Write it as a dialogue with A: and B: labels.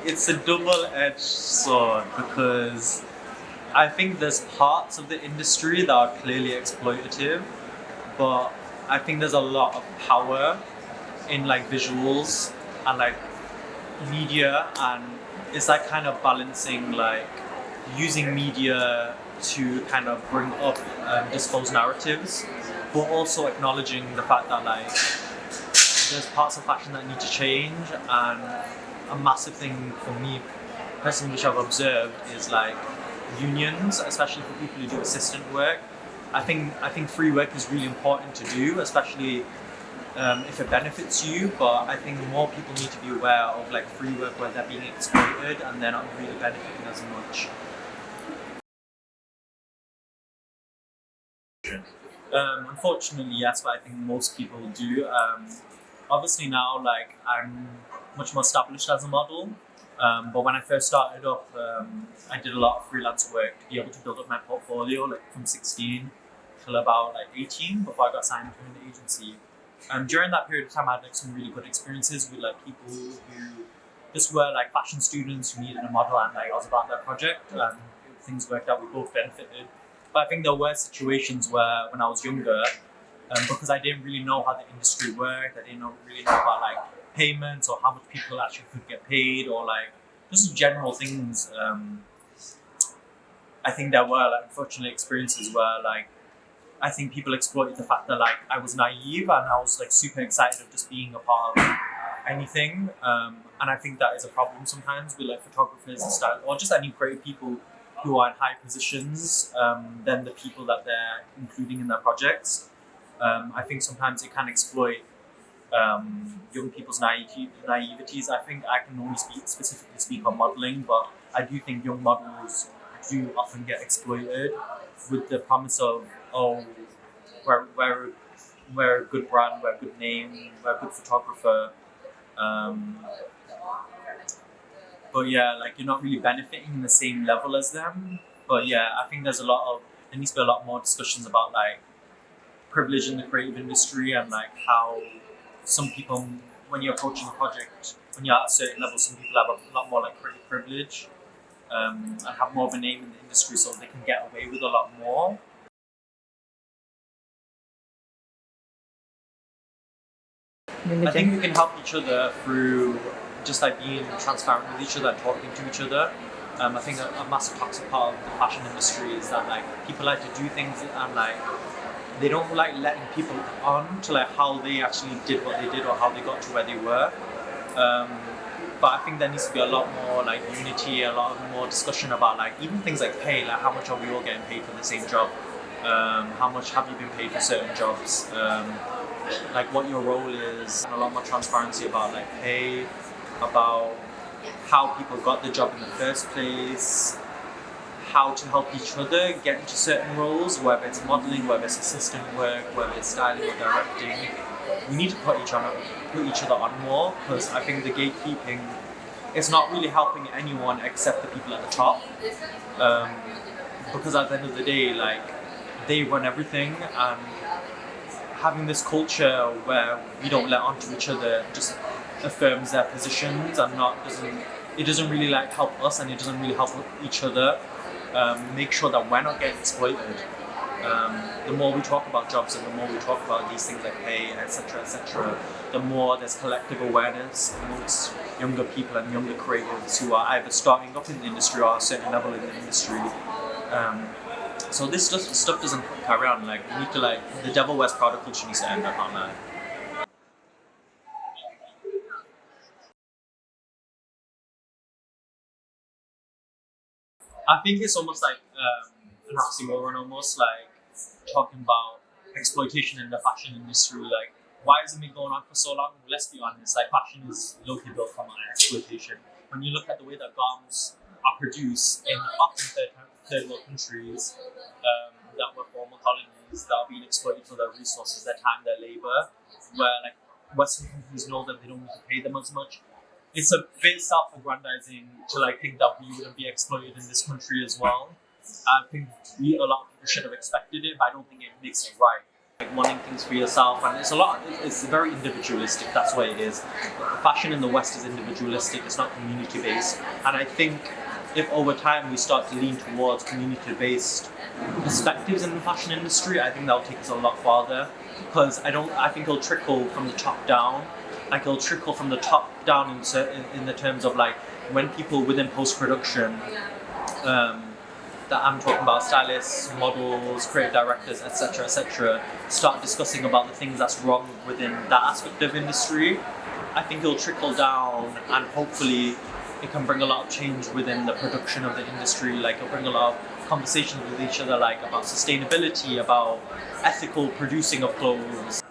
A: It's a double-edged sword because I think there's parts of the industry that are clearly exploitative, but I think there's a lot of power in like visuals and like media, and it's like kind of balancing like using media to kind of bring up disclose narratives, but also acknowledging the fact that like there's parts of fashion that need to change. And a massive thing for me personally, which I've observed, is like unions, especially for people who do assistant work. I think free work is really important to do, especially if it benefits you. But I think more people need to be aware of like free work where they're being exploited and they're not really benefiting as much. Unfortunately, yes, but I think most people do. Obviously now, like I'm much more established as a model. But when I first started up, I did a lot of freelance work to be able to build up my portfolio, like from 16 till about like 18 before I got signed to an agency. During that period of time, I had like some really good experiences with like people who just were like fashion students who needed a model, and like I was about their project. Things worked out, we both benefited. But I think there were situations where when I was younger, because I didn't really know how the industry worked, I didn't really know about like payments or how much people actually could get paid or like just general things. I think there were like unfortunate experiences where like I think people exploited the fact that like I was naive and I was like super excited of just being a part of anything. And I think that is a problem sometimes with like photographers and style or just any creative people who are in high positions than the people that they're including in their projects. I think sometimes it can exploit young people's naiveties. I think I can only specifically speak on modelling, but I do think young models do often get exploited with the promise of, oh, we're a good brand, we're a good name, we're a good photographer. But yeah, like you're not really benefiting in the same level as them. But yeah, I think there needs to be a lot more discussions about like privilege in the creative industry and like how some people, when you're approaching a project, when you're at a certain level, some people have a lot more like creative privilege and have more of a name in the industry, so they can get away with a lot more. I think we can help each other through just like being transparent with each other and talking to each other. I think a massive toxic part of the fashion industry is that like people like to do things and like they don't like letting people on to like how they actually did what they did or how they got to where they were. But I think there needs to be a lot more like unity, a lot more discussion about like even things like pay, like how much are we all getting paid for the same job? How much have you been paid for certain jobs? Like what your role is, and a lot more transparency about like pay, about how people got the job in the first place, how to help each other get into certain roles, whether it's modelling, whether it's assistant work, whether it's styling or directing. We need to put each other on more, because I think the gatekeeping is not really helping anyone except the people at the top. Because at the end of the day, like they run everything, and having this culture where we don't let on to each other just affirms their positions and doesn't really like help us, and it doesn't really help each other make sure that we're not getting exploited. The more we talk about jobs and the more we talk about these things like pay, etc., the more there's collective awareness amongst younger people and younger creatives who are either starting up in the industry or at a certain level in the industry. So this stuff doesn't carry on. Like we need to like the devil wears Prada culture needs to end. I can't lie. I think it's almost like an oxymoron, almost like talking about exploitation in the fashion industry. Like, why has it been going on for so long? Let's be honest, like fashion is low-key built from exploitation. When you look at the way that garments are produced in often third world countries that were former colonies that are being exploited for their resources, their time, their labor, where like Western companies know that they don't need to pay them as much. It's a bit self-aggrandizing to like think that we wouldn't be exploited in this country as well. I think a lot of people should have expected it, but I don't think it makes it right. like wanting things for yourself, and it's very individualistic. That's what it is. Fashion in the West is individualistic, it's not community based, and I think if over time we start to lean towards community based perspectives in the fashion industry, I think that'll take us a lot farther, because I think it'll trickle from the top down. Like it'll trickle from the top down in the terms of like when people within post-production, that I'm talking about, stylists, models, creative directors, etc., start discussing about the things that's wrong within that aspect of industry, I think it'll trickle down, and hopefully it can bring a lot of change within the production of the industry. Like it'll bring a lot of conversations with each other, like about sustainability, about ethical producing of clothes.